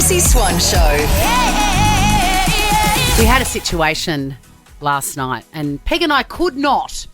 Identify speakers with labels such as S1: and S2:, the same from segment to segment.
S1: Stacey Swan Show.
S2: We had a situation last night and Peg and I could not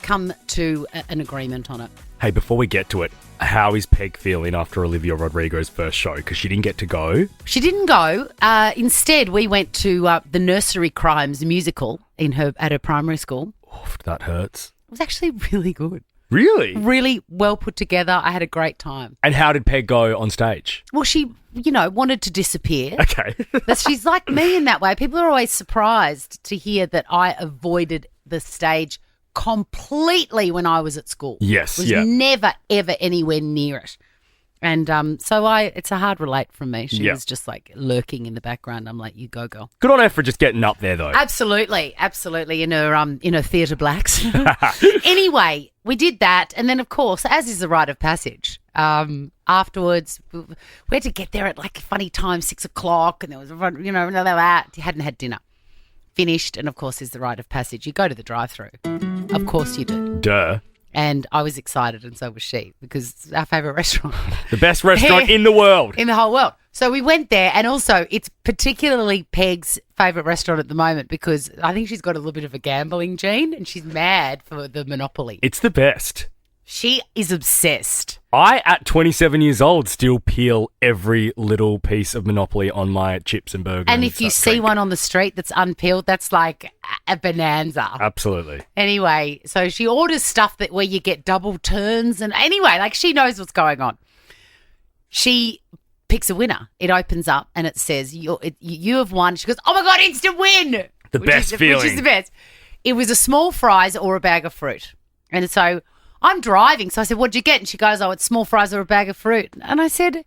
S2: come to an agreement on it.
S3: Hey, before we get to it, how is Peg feeling after Olivia Rodrigo's first show? Because she didn't get to go.
S2: She didn't go. Instead, we went to the Nursery Crimes musical at her primary school.
S3: Oof, that hurts.
S2: It was actually really good.
S3: Really?
S2: Really well put together. I had a great time.
S3: And how did Peg go on stage?
S2: Well, she, wanted to disappear.
S3: Okay.
S2: But she's like me in that way. People are always surprised to hear that I avoided the stage completely when I was at school.
S3: Yes,
S2: was
S3: yeah.
S2: never, ever anywhere near it. And so it's a hard relate from me. She was just like lurking in the background. I'm like, you go, girl.
S3: Good on her for just getting up there, though.
S2: Absolutely, in her theatre blacks. Anyway, we did that, and then of course, as is the rite of passage, afterwards we had to get there at like a funny time, 6:00, and there was you hadn't had dinner. Finished, and of course, is the rite of passage. You go to the drive-through. Of course, you do.
S3: Duh.
S2: And I was excited, and so was she, because it's our favourite restaurant.
S3: The best restaurant in the world.
S2: In the whole world. So we went there, and also it's particularly Peg's favourite restaurant at the moment because I think she's got a little bit of a gambling gene, and she's mad for the Monopoly.
S3: It's the best.
S2: She is obsessed.
S3: I, at 27 years old, still peel every little piece of Monopoly on my chips and burgers.
S2: And if you see one on the street that's unpeeled, that's like a bonanza.
S3: Absolutely.
S2: Anyway, so she orders stuff where you get double turns. And anyway, like she knows what's going on. She picks a winner. It opens up and it says, you have won. She goes, oh my God, instant win.
S3: The best feeling.
S2: Which is the best. It was a small fries or a bag of fruit. And so I'm driving, so I said, what'd you get? And she goes, it's small fries or a bag of fruit. And I said,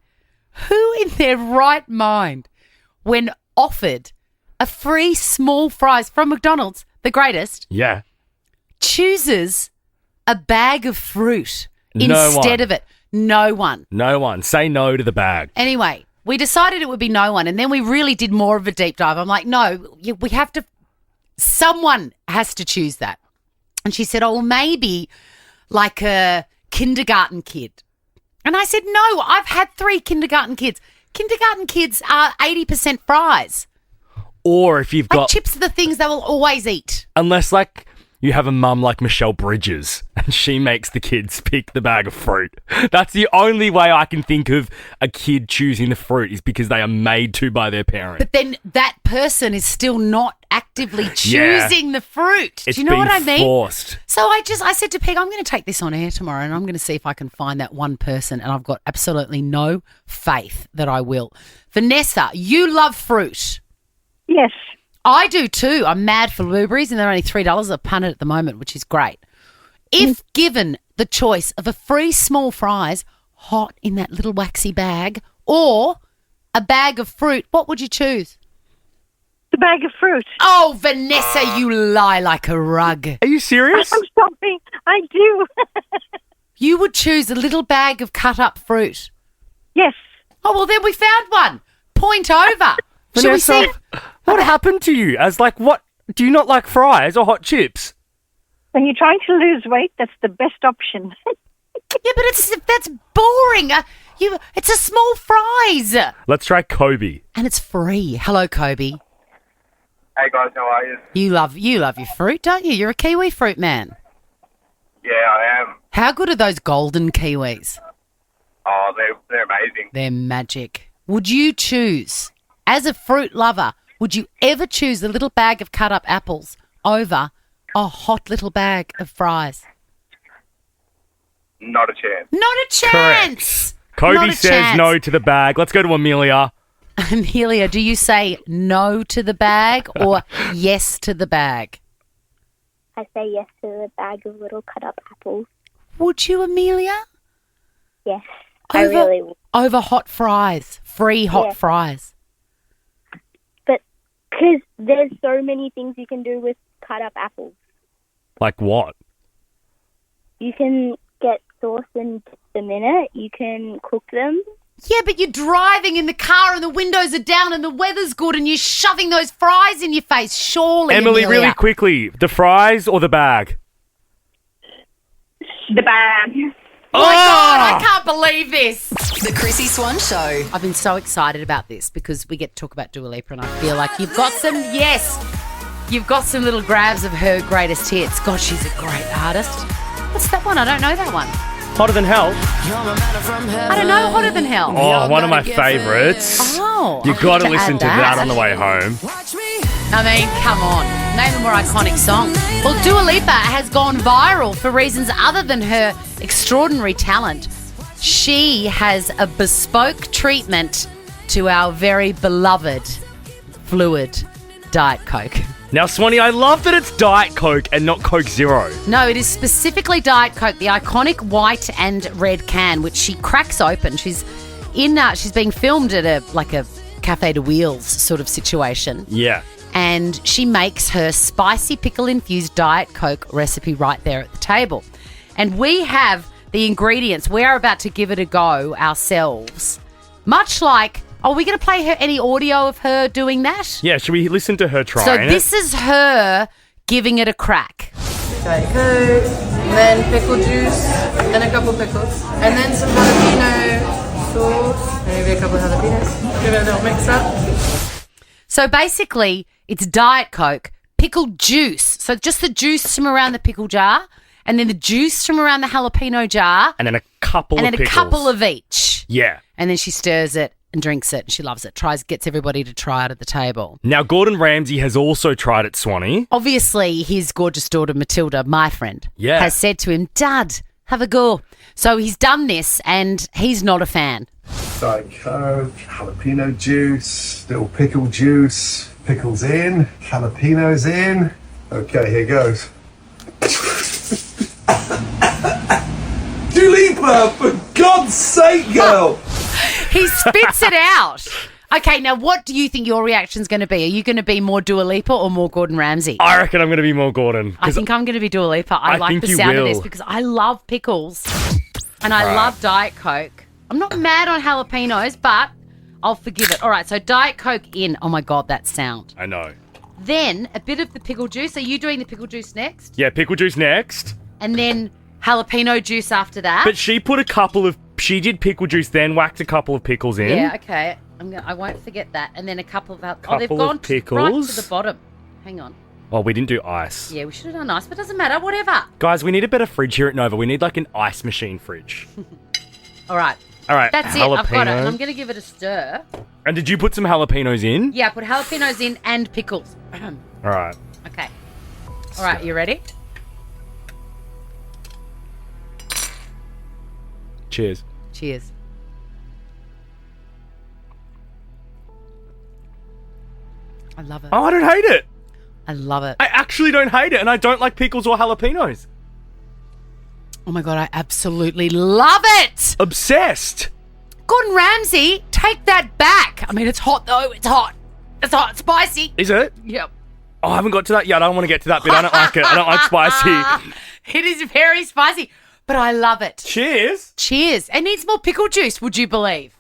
S2: who in their right mind, when offered a free small fries from McDonald's, the greatest, chooses a bag of fruit instead of it? No one.
S3: No one. Say no to the bag.
S2: Anyway, we decided it would be no one, and then we really did more of a deep dive. I'm like, no, we have to, someone has to choose that. And she said, well, maybe like a kindergarten kid. And I said, no, I've had 3 kindergarten kids. Kindergarten kids are 80% fries.
S3: Or if you've got...
S2: chips are the things they will always eat.
S3: Unless, you have a mum like Michelle Bridges and she makes the kids pick the bag of fruit. That's the only way I can think of a kid choosing the fruit is because they are made to by their parent.
S2: But then that person is still not actively choosing the fruit. Do you know what I mean?
S3: Forced.
S2: So I said to Peg, I'm going to take this on air tomorrow and I'm going to see if I can find that one person, and I've got absolutely no faith that I will. Vanessa, you love fruit.
S4: Yes.
S2: I do too. I'm mad for blueberries, and they're only $3 a punnet at the moment, which is great. If given the choice of a free small fries, hot in that little waxy bag, or a bag of fruit, what would you choose?
S4: The bag of fruit.
S2: Oh, Vanessa, you lie like a rug.
S3: Are you serious?
S4: I'm sorry. I do.
S2: You would choose a little bag of cut up fruit.
S4: Yes.
S2: Oh, well, then we found one. Point over. Shall we see?
S3: What happened to you? What? Do you not like fries or hot chips?
S4: When you're trying to lose weight, that's the best option.
S2: Yeah, but that's boring. It's a small fries.
S3: Let's try Kobe.
S2: And it's free. Hello, Kobe.
S5: Hey guys, how are you?
S2: You love your fruit, don't you? You're a kiwi fruit man.
S5: Yeah, I am.
S2: How good are those golden kiwis?
S5: Oh, they're amazing.
S2: They're magic. Would you choose, as a fruit lover, would you ever choose a little bag of cut up apples over a hot little bag of fries?
S5: Not a chance.
S2: Not a chance.
S3: Kobe
S2: Not a
S3: says
S2: chance.
S3: no to the bag. Let's go to Amelia.
S2: Amelia, do you say no to the bag or yes to the bag?
S6: I say yes to the bag of little cut-up apples.
S2: Would you, Amelia?
S6: Yes, I really would.
S2: Over hot fries, free hot fries.
S6: But because there's so many things you can do with cut-up apples.
S3: Like what?
S6: You can get sauce and dip them in it. You can cook them.
S2: Yeah, but you're driving in the car and the windows are down and the weather's good and you're shoving those fries in your face, surely,
S3: Emily,
S2: Amelia.
S3: really quickly, the fries or the bag?
S4: The bag.
S2: Oh my God, I can't believe this.
S1: The Chrissy Swan Show.
S2: I've been so excited about this because we get to talk about Dua Lipa and I feel like you've got some little grabs of her greatest hits. God, she's a great artist. What's that one? I don't know that one.
S3: Hotter Than Hell.
S2: I don't know Hotter Than Hell.
S3: Oh, one of my favourites.
S2: Oh.
S3: You
S2: I'll
S3: got to
S2: have
S3: listen
S2: add
S3: to that on the way home.
S2: I mean, come on. Name a more iconic song. Well, Dua Lipa has gone viral for reasons other than her extraordinary talent. She has a bespoke treatment to our very beloved fluid Diet Coke.
S3: Now, Swanee, I love that it's Diet Coke and not Coke Zero.
S2: No, it is specifically Diet Coke, the iconic white and red can, which she cracks open. She's being filmed at a Cafe de Wheels sort of situation.
S3: Yeah.
S2: And she makes her spicy pickle-infused Diet Coke recipe right there at the table. And we have the ingredients. We are about to give it a go ourselves. Much like, are we going to play her any audio of her doing that?
S3: Yeah, should we listen to her trying
S2: So
S3: it?
S2: this is her giving it a crack.
S7: Diet Coke, and then pickle juice, then a couple pickles, and then some jalapeno sauce, maybe a couple of jalapenos. Give it a little mix up.
S2: So basically, it's Diet Coke, pickle juice. So just the juice from around the pickle jar, and then the juice from around the jalapeno jar,
S3: and then a couple
S2: and
S3: of
S2: then
S3: pickles.
S2: a couple of each.
S3: Yeah.
S2: And then she stirs it and drinks it, and she loves it. Gets everybody to try it at the table.
S3: Now, Gordon Ramsay has also tried it, Swanee.
S2: Obviously, his gorgeous daughter Matilda, my friend,
S3: Yeah.
S2: has said to him, "Dad, have a go." So he's done this, and he's not a fan.
S8: Diet Coke, jalapeno juice, little pickle juice, pickles in, jalapenos in. Okay, here goes. Dua Lipa, for God's sake, girl!
S2: He spits it out. Okay, now what do you think your reaction's going to be? Are you going to be more Dua Lipa or more Gordon Ramsay?
S3: I reckon I'm going to be more Gordon.
S2: I think I'm going to be Dua Lipa. I like
S3: think
S2: the
S3: you
S2: sound of
S3: will.
S2: this because I love pickles and I love Diet Coke. I'm not mad on jalapenos, but I'll forgive it. All right, so Diet Coke in. Oh my God, that sound.
S3: I know.
S2: Then a bit of the pickle juice. Are you doing the pickle juice next?
S3: Yeah, pickle juice next.
S2: And then jalapeno juice after that.
S3: But she did pickle juice, then whacked a couple of pickles in.
S2: Yeah, okay. I won't forget that. And then a couple of... they've
S3: Couple
S2: gone
S3: of
S2: right
S3: pickles.
S2: to the bottom. Hang on.
S3: Oh, we didn't do ice.
S2: Yeah, we should have done ice, but it doesn't matter. Whatever.
S3: Guys, we need a better fridge here at Nova. We need like an ice machine fridge.
S2: All right.
S3: All right,
S2: That's it. I've got it.
S3: jalapeno.
S2: And I'm going to give it a stir.
S3: And did you put some jalapenos in?
S2: Yeah, I put jalapenos in and pickles.
S3: All right.
S2: Okay. All right, you ready?
S3: Cheers.
S2: Cheers. I love it.
S3: Oh, I don't hate it.
S2: I love it.
S3: I actually don't hate it, and I don't like pickles or jalapenos.
S2: Oh my God, I absolutely love it.
S3: Obsessed.
S2: Gordon Ramsay, take that back. I mean, it's hot though. It's hot. It's hot. Spicy.
S3: Is it?
S2: Yep.
S3: Oh, I haven't got to that yet. I don't want to get to that bit. I don't like it. I don't like spicy.
S2: It is very spicy, but I love it.
S3: Cheers.
S2: Cheers. It needs more pickle juice, would you believe?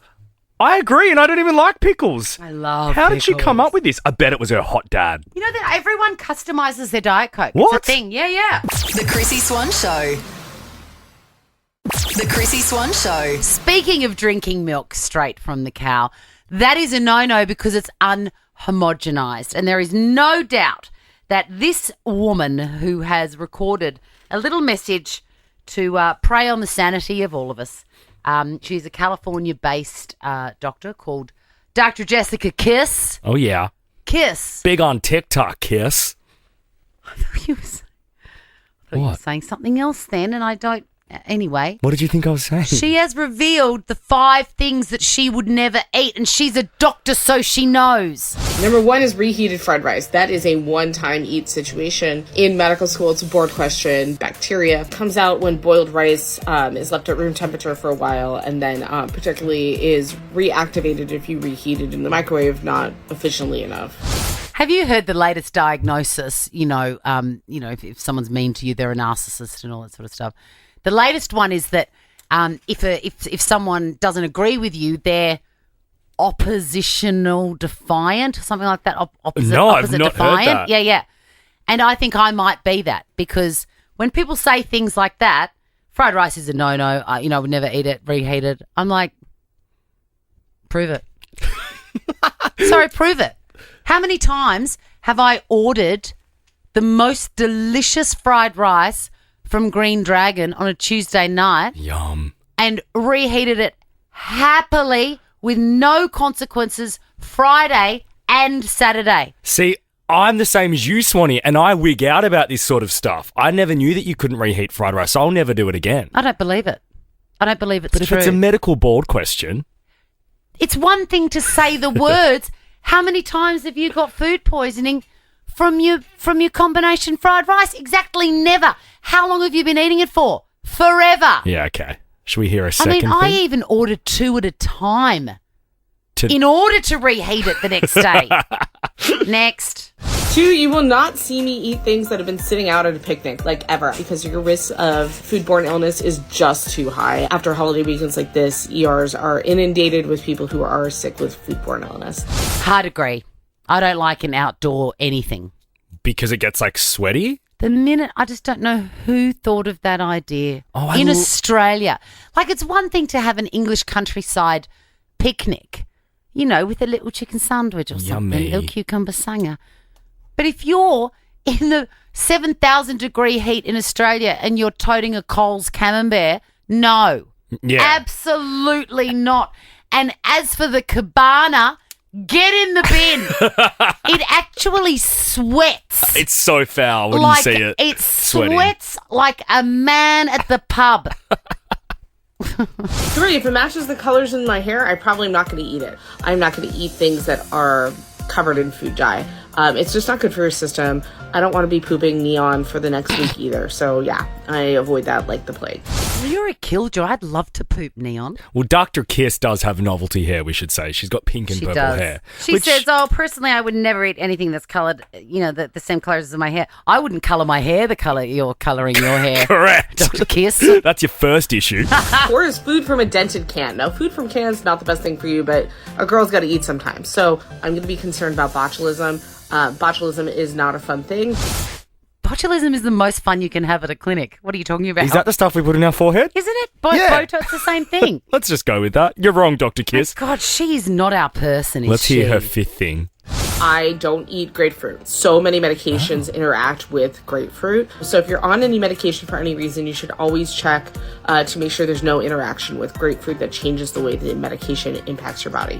S3: I agree, and I don't even like pickles.
S2: I love
S3: How did she
S2: pickles.
S3: come up with this? I bet it was her hot dad.
S2: You know that everyone customizes their Diet Coke.
S3: What?
S2: It's a thing. Yeah.
S1: The Chrissy Swan Show. The Chrissy Swan Show.
S2: Speaking of drinking milk straight from the cow, that is a no-no because it's unhomogenized. And there is no doubt that this woman who has recorded a little message to prey on the sanity of all of us, she's a California-based doctor called Dr. Jessica Kiss.
S3: Oh, yeah.
S2: Kiss.
S3: Big on TikTok, Kiss.
S2: I thought you were saying something else then, and I don't... Anyway,
S3: What did you think I was saying?
S2: she has revealed the 5 things that she would never eat, and she's a doctor, so she knows.
S9: Number 1 is reheated fried rice. That is a one-time eat situation. In medical school, it's a board question. Bacteria comes out when boiled rice is left at room temperature for a while, and then particularly is reactivated if you reheat it in the microwave not efficiently enough.
S2: Have you heard the latest diagnosis? If someone's mean to you, they're a narcissist and all that sort of stuff. The latest one is that if someone doesn't agree with you, they're oppositional defiant or something like that. Opposite
S3: I've not
S2: defiant.
S3: heard that.
S2: Yeah. And I think I might be that because when people say things like that, fried rice is a no-no. I would never eat it reheated. I'm like, Prove it. Sorry, prove it. How many times have I ordered the most delicious fried rice from Green Dragon on a Tuesday night
S3: Yum.
S2: and reheated it happily with no consequences Friday and Saturday?
S3: See, I'm the same as you, Swanee, and I wig out about this sort of stuff. I never knew that you couldn't reheat fried rice, so I'll never do it again.
S2: I don't believe it. I don't believe it's
S3: But if
S2: true.
S3: it's a medical board question,
S2: It's one thing to say the words. How many times have you got food poisoning from your combination fried rice? Exactly never. How long have you been eating it for? Forever.
S3: yeah, okay. Should we hear a
S2: I
S3: second
S2: mean,
S3: thing?
S2: I even ordered 2 at a time in order to reheat it the next day. Next.
S9: 2, you will not see me eat things that have been sitting out at a picnic, like ever, because your risk of foodborne illness is just too high. After holiday weekends like this, ERs are inundated with people who are sick with foodborne illness.
S2: Hard agree. I don't like an outdoor anything.
S3: Because it gets like sweaty?
S2: The minute, I just don't know who thought of that idea
S3: Oh,
S2: in Australia. Like, it's one thing to have an English countryside picnic, you know, with a little chicken sandwich or something,
S3: Yummy.
S2: a little cucumber sanger. But if you're in the 7,000 degree heat in Australia and you're toting a Coles Camembert, no.
S3: Yeah.
S2: Absolutely not. And as for the cabana, get in the bin. It actually sweats.
S3: It's so foul when
S2: like
S3: you see it.
S2: It
S3: sweating.
S2: sweats like a man at the pub.
S9: 3, if it matches the colors in my hair, I probably am not going to eat it. I'm not going to eat things that are covered in food dye. It's just not good for your system. I don't want to be pooping neon for the next week either. So yeah, I avoid that like the plague.
S2: You're a killjoy. I'd love to poop neon.
S3: Well, Dr. Kiss does have novelty hair, we should say. She's got pink and
S2: She
S3: purple
S2: does.
S3: hair.
S2: She
S3: which-
S2: says, "Oh, personally, I would never eat anything that's coloured, you know, the same colours as my hair. I wouldn't colour my hair the colour you're colouring your hair."
S3: Correct.
S2: Dr. Kiss.
S3: That's your first issue.
S9: 4 is food from a dented can. Now, food from cans is not the best thing for you, but a girl's got to eat sometimes. So I'm going to be concerned about botulism. Botulism is not a fun thing.
S2: Botulism is the most fun you can have at a clinic. What are you talking about?
S3: Is that the stuff we put in our forehead?
S2: Isn't it? Both
S3: Yeah.
S2: Botox the same thing.
S3: Let's just go with that. You're wrong, Dr. Kiss.
S2: God, she's not our person, is
S3: Let's
S2: she?
S3: hear her 5th thing.
S9: I don't eat grapefruit. So many medications interact with grapefruit. So if you're on any medication for any reason, you should always check to make sure there's no interaction with grapefruit that changes the way the medication impacts your body.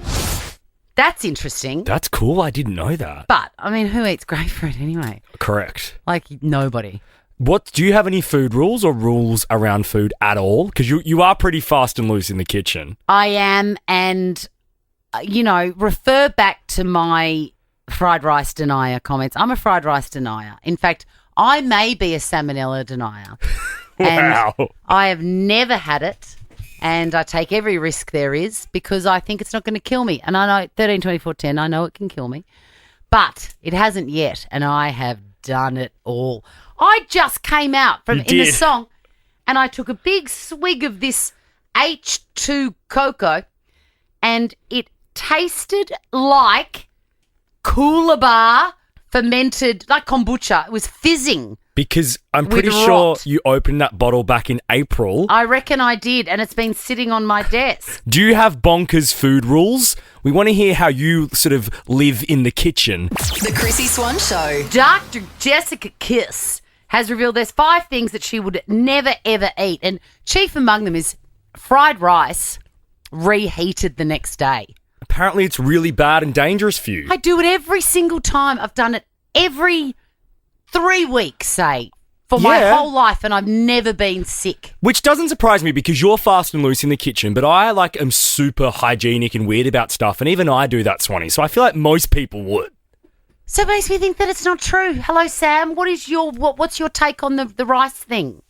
S2: That's interesting.
S3: That's cool. I didn't know that.
S2: But, I mean, who eats grapefruit anyway?
S3: Correct.
S2: Like, nobody.
S3: What do you have any food rules or rules around food at all? Because you are pretty fast and loose in the kitchen.
S2: I am, and, you know, refer back to my fried rice denier comments. I'm a fried rice denier. In fact, I may be a salmonella denier. And
S3: Wow.
S2: I have never had it, and I take every risk there is because I think it's not going to kill me. And I know 13, 24, 10, I know it can kill me. But it hasn't yet, and I have done it all. I just came out from
S3: You
S2: in the
S3: did.
S2: song, and I took a big swig of this H2 cocoa, and it tasted like Coolabah fermented, like kombucha. It was fizzing.
S3: Because I'm pretty
S2: With
S3: sure
S2: rot.
S3: you opened that bottle back in April.
S2: I reckon I did, and it's been sitting on my desk.
S3: Do you have bonkers food rules? We want to hear how you sort of live in the kitchen.
S1: The Chrissy Swan Show.
S2: Dr. Jessica Kiss has revealed there's 5 things that she would never, ever eat, and chief among them is fried rice reheated the next day.
S3: Apparently, it's really bad and dangerous for you.
S2: I do it every single time. I've done it every 3 weeks, say, for my
S3: Yeah.
S2: whole life, and I've never been sick.
S3: Which doesn't surprise me because you're fast and loose in the kitchen, but I am super hygienic and weird about stuff, and even I do that, Swanee. So I feel like most people would.
S2: So it makes me think that it's not true. Hello, Sam. What's your take on the rice thing?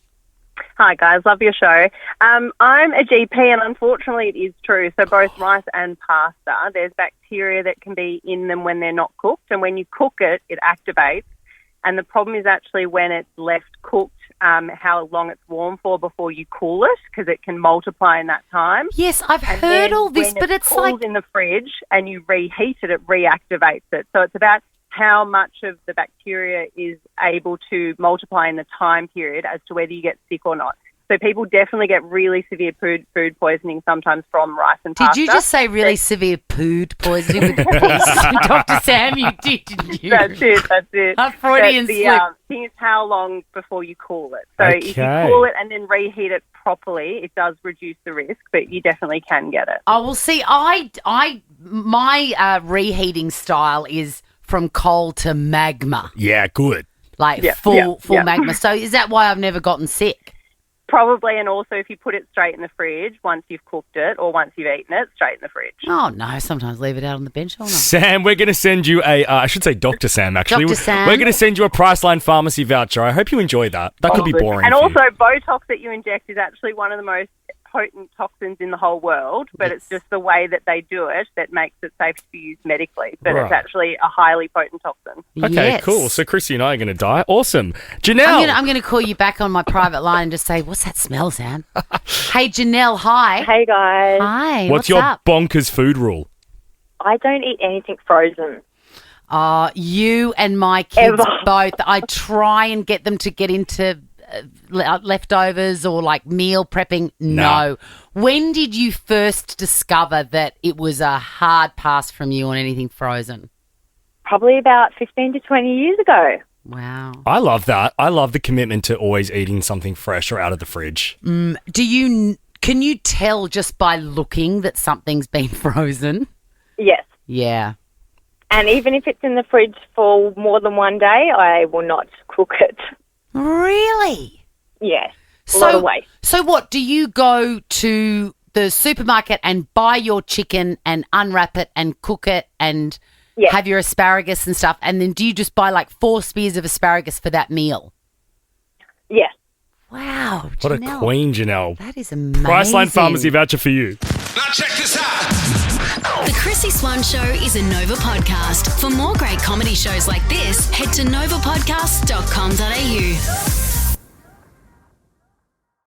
S10: Hi guys, love your show. I'm a GP and unfortunately it is true. So both rice and pasta, there's bacteria that can be in them when they're not cooked, and when you cook it, it activates. And the problem is actually when it's left cooked, how long it's warm for before you cool it, because it can multiply in that time.
S2: Yes, I've
S10: And
S2: heard
S10: then
S2: all this,
S10: when
S2: but it's
S10: cooled
S2: like
S10: in the fridge and you reheat it, it reactivates it. So it's about how much of the bacteria is able to multiply in the time period as to whether you get sick or not. So people definitely get really severe food poisoning sometimes from rice and
S2: Did
S10: pasta.
S2: you just say really severe food poisoning with the piece? Dr. Sam, you did, didn't you?
S10: That's it.
S2: A Freudian
S10: But the
S2: slip.
S10: thing is how long before you cool it. So if you
S3: Okay.
S10: cool it and then reheat it properly, it does reduce the risk, but you definitely can get it.
S2: Oh, well, see, my reheating style is from coal to magma,
S3: Yeah, good.
S2: like
S10: Yeah,
S2: full
S10: yeah.
S2: magma. So is that why I've never gotten sick?
S10: Probably, and also if you put it straight in the fridge once you've cooked it or once you've eaten it, straight in the fridge.
S2: Oh, no, sometimes leave it out on the bench all night.
S3: Sam, we're going to send you I should say Dr. Sam, actually.
S2: Dr. Sam.
S3: We're going to send you a Priceline Pharmacy voucher. I hope you enjoy that. That could be boring
S10: And
S3: for
S10: also,
S3: you.
S10: Botox that you inject is actually one of the most potent toxins in the whole world, but it's just the way that they do it that makes it safe to be used medically. But
S3: Right.
S10: it's actually a highly potent toxin.
S3: Okay,
S2: Yes.
S3: cool. So Chrissy and I are going to die. Awesome. Janelle.
S2: I'm going to call you back on my private line and just say, what's that smell, Sam? Hey, Janelle, hi.
S6: Hey guys,
S2: Hi,
S3: What's your
S2: up?
S3: bonkers food rule?
S6: I don't eat anything frozen.
S2: You and my kids
S6: Ever.
S2: both. I try and get them to get into leftovers or like meal prepping. No. When did you first discover that it was a hard pass from you on anything frozen?
S6: Probably about 15 to 20 years ago.
S2: Wow.
S3: I love that. I love the commitment to always eating something fresh or out of the fridge.
S2: Can you tell just by looking that something's been frozen?
S6: Yes.
S2: Yeah.
S6: And even if it's in the fridge for more than one day, I will not cook it.
S2: Really?
S6: Yes. A lot of waste.
S2: So what, do you go to the supermarket and buy your chicken and unwrap it and cook it and
S6: Yes.
S2: have your asparagus and stuff, and then do you just buy like 4 spears of asparagus for that meal?
S6: Yes.
S2: Wow,
S3: What a
S2: Janelle,
S3: queen, Janelle.
S2: That is amazing.
S3: Priceline Pharmacy voucher for you.
S11: Now check this out.
S1: The Chrissy Swan Show is a Nova podcast. For more great comedy shows like this, head to novapodcast.com.au.